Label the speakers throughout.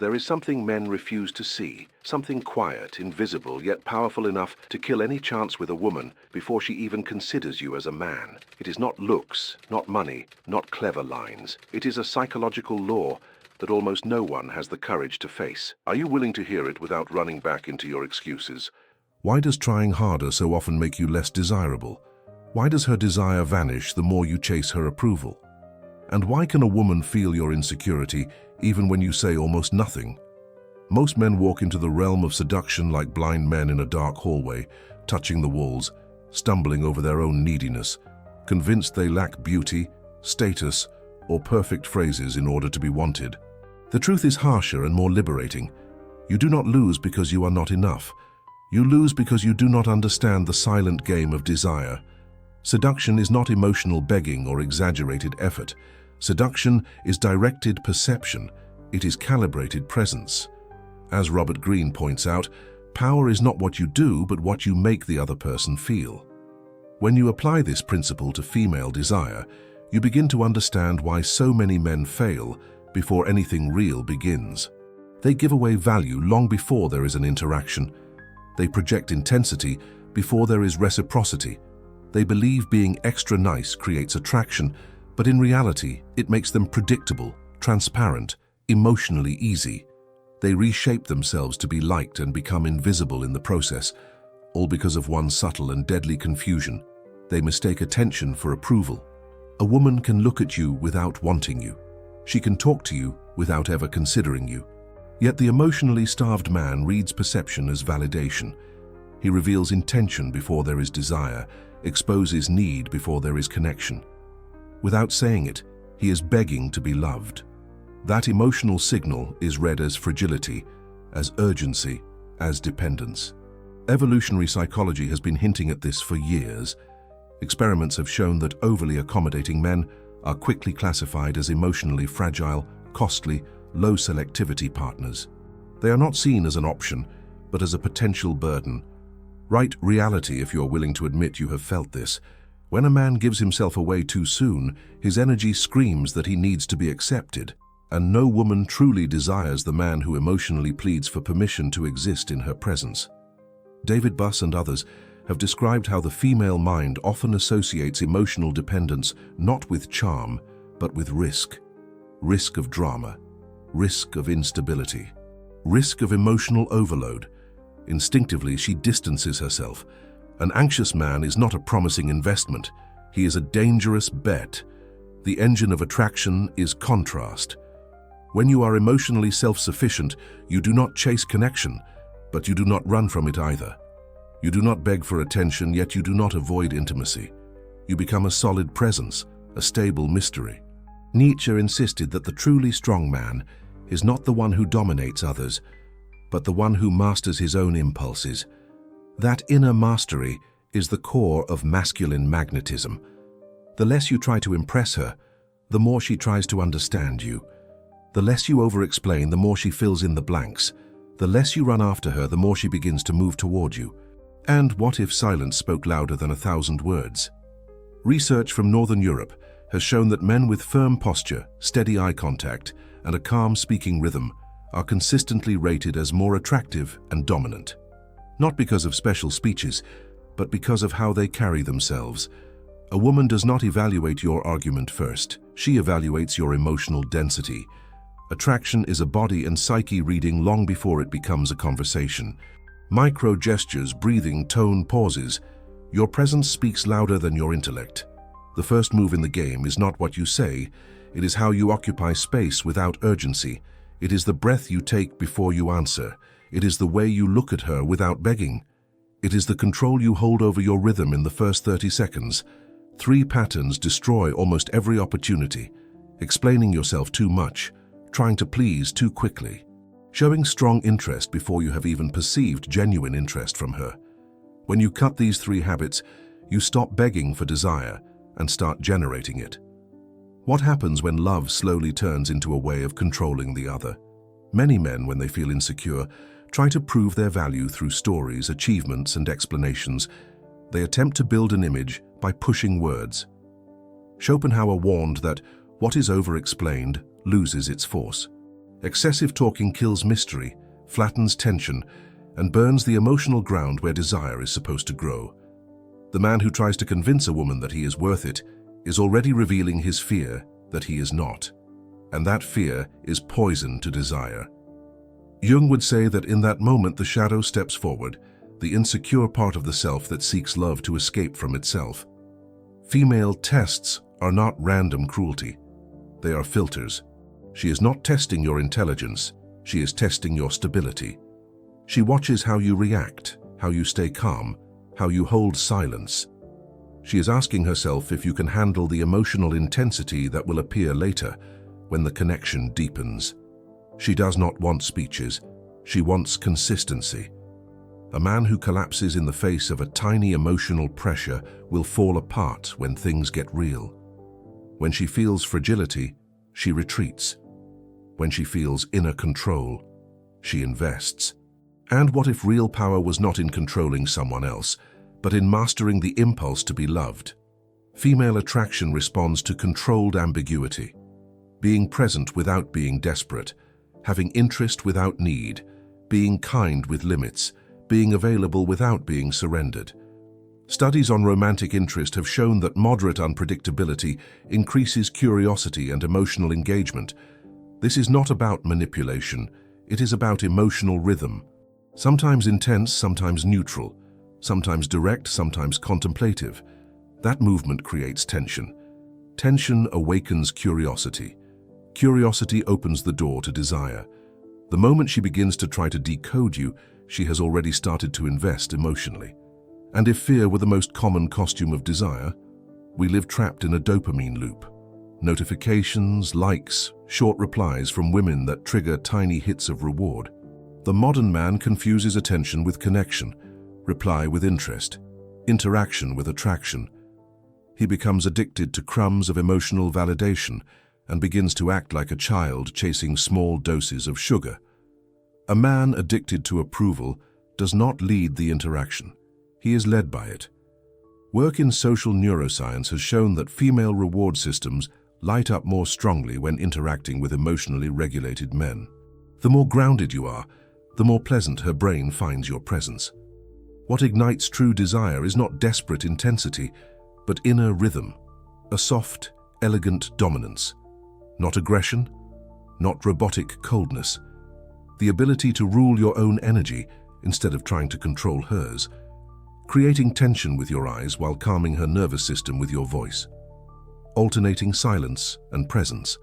Speaker 1: There is something men refuse to see, something quiet, invisible, yet powerful enough to kill any chance with a woman before she even considers you as a man. It is not looks, not money, not clever lines. It is a psychological law that almost no one has the courage to face. Are you willing to hear it without running back into your excuses?
Speaker 2: Why does trying harder so often make you less desirable? Why does her desire vanish the more you chase her approval? And why can a woman feel your insecurity even when you say almost nothing? Most men walk into the realm of seduction like blind men in a dark hallway, touching the walls, stumbling over their own neediness, convinced they lack beauty, status, or perfect phrases in order to be wanted. The truth is harsher and more liberating. You do not lose because you are not enough. You lose because you do not understand the silent game of desire. Seduction is not emotional begging or exaggerated effort. Seduction is directed perception. It is calibrated presence. As Robert Greene points out, power is not what you do, but what you make the other person feel. When you apply this principle to female desire, you begin to understand why so many men fail before anything real begins. They give away value long before there is an interaction. They project intensity before there is reciprocity. They believe being extra nice creates attraction, but in reality, it makes them predictable, transparent, emotionally easy. They reshape themselves to be liked and become invisible in the process, all because of one subtle and deadly confusion. They mistake attention for approval. A woman can look at you without wanting you. She can talk to you without ever considering you. Yet the emotionally starved man reads perception as validation. He reveals intention before there is desire, exposes need before there is connection. Without saying it, he is begging to be loved. That emotional signal is read as fragility, as urgency, as dependence. Evolutionary psychology has been hinting at this for years. Experiments have shown that overly accommodating men are quickly classified as emotionally fragile, costly, low selectivity partners. They are not seen as an option, but as a potential burden. Write reality if you're willing to admit you have felt this. When a man gives himself away too soon, his energy screams that he needs to be accepted, and no woman truly desires the man who emotionally pleads for permission to exist in her presence. David Buss and others have described how the female mind often associates emotional dependence not with charm, but with risk. Risk of drama, risk of instability, risk of emotional overload. Instinctively, she distances herself. An anxious man is not a promising investment. He is a dangerous bet. The engine of attraction is contrast. When you are emotionally self-sufficient, you do not chase connection, but you do not run from it either. You do not beg for attention, yet you do not avoid intimacy. You become a solid presence, a stable mystery. Nietzsche insisted that the truly strong man is not the one who dominates others, but the one who masters his own impulses. That inner mastery is the core of masculine magnetism. The less you try to impress her, the more she tries to understand you. The less you over-explain, the more she fills in the blanks. The less you run after her, the more she begins to move toward you. And what if silence spoke louder than 1,000 words? Research from Northern Europe has shown that men with firm posture, steady eye contact, and a calm speaking rhythm are consistently rated as more attractive and dominant. Not because of special speeches, but because of how they carry themselves. A woman does not evaluate your argument first. She evaluates your emotional density. Attraction is a body and psyche reading long before it becomes a conversation. Micro gestures, breathing, tone, pauses. Your presence speaks louder than your intellect. The first move in the game is not what you say. It is how you occupy space without urgency. It is the breath you take before you answer. It is the way you look at her without begging. It is the control you hold over your rhythm in the first 30 seconds. 3 patterns destroy almost every opportunity. Explaining yourself too much, trying to please too quickly, showing strong interest before you have even perceived genuine interest from her. When you cut these 3 habits, you stop begging for desire and start generating it. What happens when love slowly turns into a way of controlling the other? Many men, when they feel insecure, try to prove their value through stories, achievements, and explanations. They attempt to build an image by pushing words. Schopenhauer warned that what is over-explained loses its force. Excessive talking kills mystery, flattens tension, and burns the emotional ground where desire is supposed to grow. The man who tries to convince a woman that he is worth it is already revealing his fear that he is not. And that fear is poison to desire. Jung would say that in that moment the shadow steps forward, the insecure part of the self that seeks love to escape from itself. Female tests are not random cruelty. They are filters. She is not testing your intelligence. She is testing your stability. She watches how you react, how you stay calm, how you hold silence. She is asking herself if you can handle the emotional intensity that will appear later when the connection deepens. She does not want speeches. She wants consistency. A man who collapses in the face of a tiny emotional pressure will fall apart when things get real. When she feels fragility, she retreats. When she feels inner control, she invests. And what if real power was not in controlling someone else, but in mastering the impulse to be loved? Female attraction responds to controlled ambiguity, being present without being desperate, having interest without need, being kind with limits, being available without being surrendered. Studies on romantic interest have shown that moderate unpredictability increases curiosity and emotional engagement. This is not about manipulation, it is about emotional rhythm. Sometimes intense, sometimes neutral, sometimes direct, sometimes contemplative. That movement creates tension. Tension awakens curiosity. Curiosity opens the door to desire. The moment she begins to try to decode you, she has already started to invest emotionally. And if fear were the most common costume of desire, we live trapped in a dopamine loop. Notifications, likes, short replies from women that trigger tiny hits of reward. The modern man confuses attention with connection, reply with interest, interaction with attraction. He becomes addicted to crumbs of emotional validation and begins to act like a child chasing small doses of sugar. A man addicted to approval does not lead the interaction. He is led by it. Work in social neuroscience has shown that female reward systems light up more strongly when interacting with emotionally regulated men. The more grounded you are, the more pleasant her brain finds your presence. What ignites true desire is not desperate intensity, but inner rhythm, a soft, elegant dominance. Not aggression, not robotic coldness. The ability to rule your own energy instead of trying to control hers. Creating tension with your eyes while calming her nervous system with your voice. Alternating silence and presence.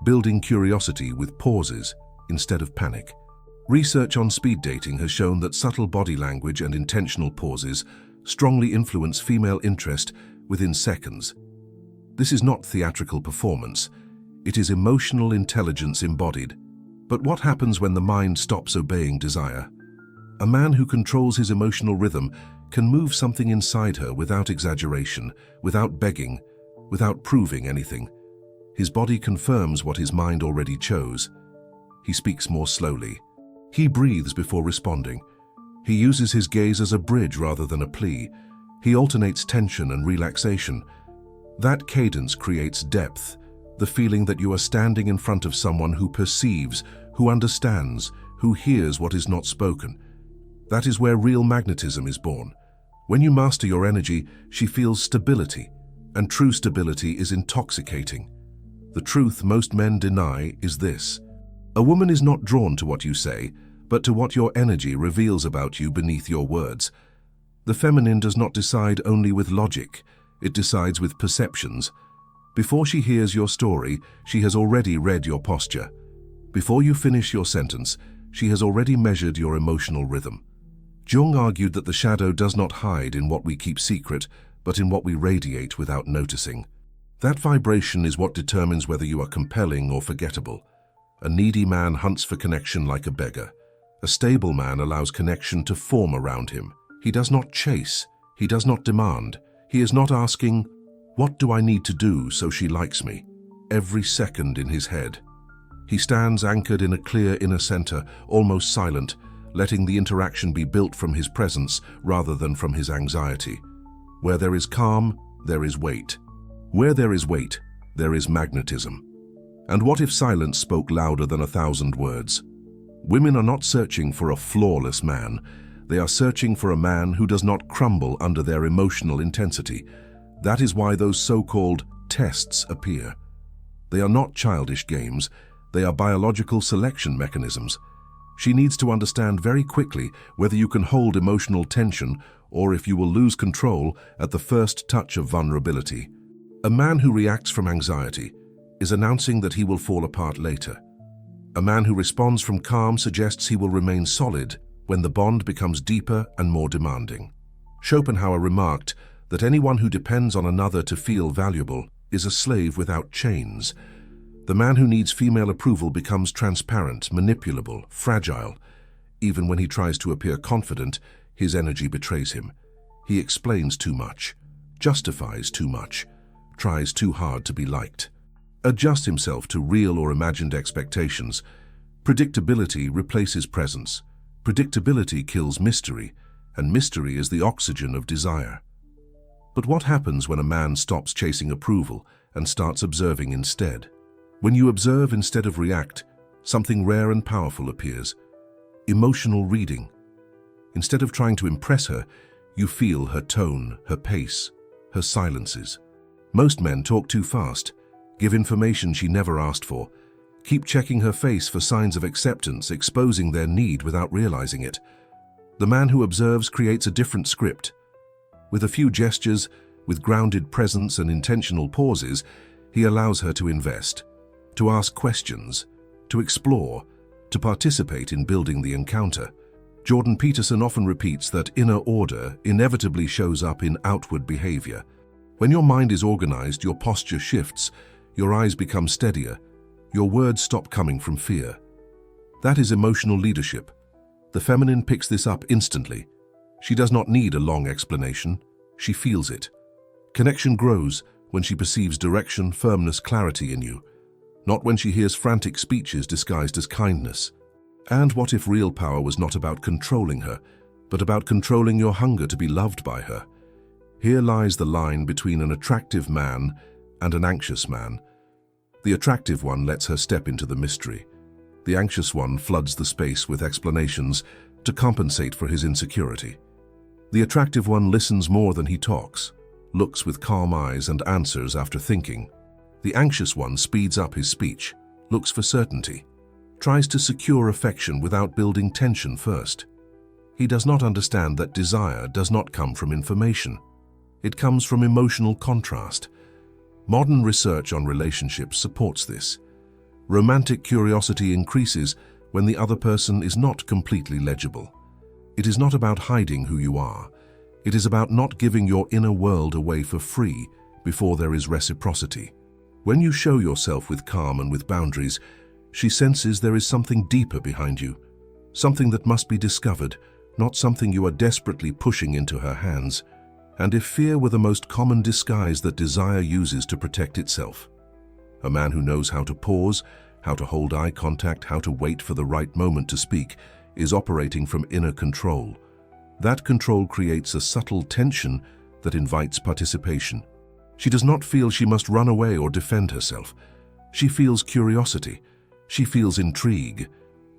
Speaker 2: Building curiosity with pauses instead of panic. Research on speed dating has shown that subtle body language and intentional pauses strongly influence female interest within seconds. This is not theatrical performance. It is emotional intelligence embodied. But what happens when the mind stops obeying desire? A man who controls his emotional rhythm can move something inside her without exaggeration, without begging, without proving anything. His body confirms what his mind already chose. He speaks more slowly. He breathes before responding. He uses his gaze as a bridge rather than a plea. He alternates tension and relaxation. That cadence creates depth, the feeling that you are standing in front of someone who perceives, who understands, who hears what is not spoken. That is where real magnetism is born. When you master your energy, she feels stability, and true stability is intoxicating. The truth most men deny is this: a woman is not drawn to what you say, but to what your energy reveals about you beneath your words. The feminine does not decide only with logic, it decides with perceptions. Before she hears your story, she has already read your posture. Before you finish your sentence, she has already measured your emotional rhythm. Jung argued that the shadow does not hide in what we keep secret, but in what we radiate without noticing. That vibration is what determines whether you are compelling or forgettable. A needy man hunts for connection like a beggar. A stable man allows connection to form around him. He does not chase. He does not demand. He is not asking, "What do I need to do so she likes me?" every second in his head. He stands anchored in a clear inner center, almost silent, letting the interaction be built from his presence rather than from his anxiety. Where there is calm, there is weight. Where there is weight, there is magnetism. And what if silence spoke louder than 1,000 words? Women are not searching for a flawless man. They are searching for a man who does not crumble under their emotional intensity. That is why those so-called tests appear. They are not childish games. They are biological selection mechanisms. She needs to understand very quickly whether you can hold emotional tension or if you will lose control at the first touch of vulnerability. A man who reacts from anxiety is announcing that he will fall apart later. A man who responds from calm suggests he will remain solid when the bond becomes deeper and more demanding. Schopenhauer remarked that anyone who depends on another to feel valuable is a slave without chains. The man who needs female approval becomes transparent, manipulable, fragile. Even when he tries to appear confident, his energy betrays him. He explains too much, justifies too much, tries too hard to be liked. Adjusts himself to real or imagined expectations. Predictability replaces presence. Predictability kills mystery, and mystery is the oxygen of desire. But what happens when a man stops chasing approval and starts observing instead? When you observe instead of react, something rare and powerful appears. Emotional reading. Instead of trying to impress her, you feel her tone, her pace, her silences. Most men talk too fast, give information she never asked for, keep checking her face for signs of acceptance, exposing their need without realizing it. The man who observes creates a different script. With a few gestures, with grounded presence and intentional pauses, he allows her to invest, to ask questions, to explore, to participate in building the encounter. Jordan Peterson often repeats that inner order inevitably shows up in outward behavior. When your mind is organized, your posture shifts, your eyes become steadier, your words stop coming from fear. That is emotional leadership. The feminine picks this up instantly. She does not need a long explanation. She feels it. Connection grows when she perceives direction, firmness, clarity in you, not when she hears frantic speeches disguised as kindness. And what if real power was not about controlling her, but about controlling your hunger to be loved by her? Here lies the line between an attractive man and an anxious man. The attractive one lets her step into the mystery. The anxious one floods the space with explanations to compensate for his insecurity. The attractive one listens more than he talks, looks with calm eyes and answers after thinking. The anxious one speeds up his speech, looks for certainty, tries to secure affection without building tension first. He does not understand that desire does not come from information. It comes from emotional contrast. Modern research on relationships supports this. Romantic curiosity increases when the other person is not completely legible. It is not about hiding who you are. It is about not giving your inner world away for free before there is reciprocity. When you show yourself with calm and with boundaries, she senses there is something deeper behind you, something that must be discovered, not something you are desperately pushing into her hands. And if fear were the most common disguise that desire uses to protect itself, a man who knows how to pause, how to hold eye contact, how to wait for the right moment to speak, is operating from inner control. That control creates a subtle tension that invites participation. She does not feel she must run away or defend herself. She feels curiosity. She feels intrigue.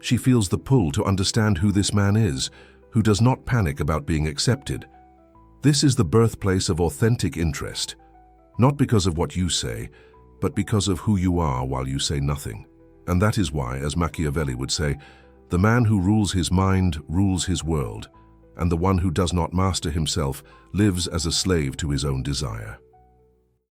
Speaker 2: She feels the pull to understand who this man is, who does not panic about being accepted. This is the birthplace of authentic interest, not because of what you say, but because of who you are while you say nothing. And that is why, as Machiavelli would say, the man who rules his mind rules his world, and the one who does not master himself lives as a slave to his own desire.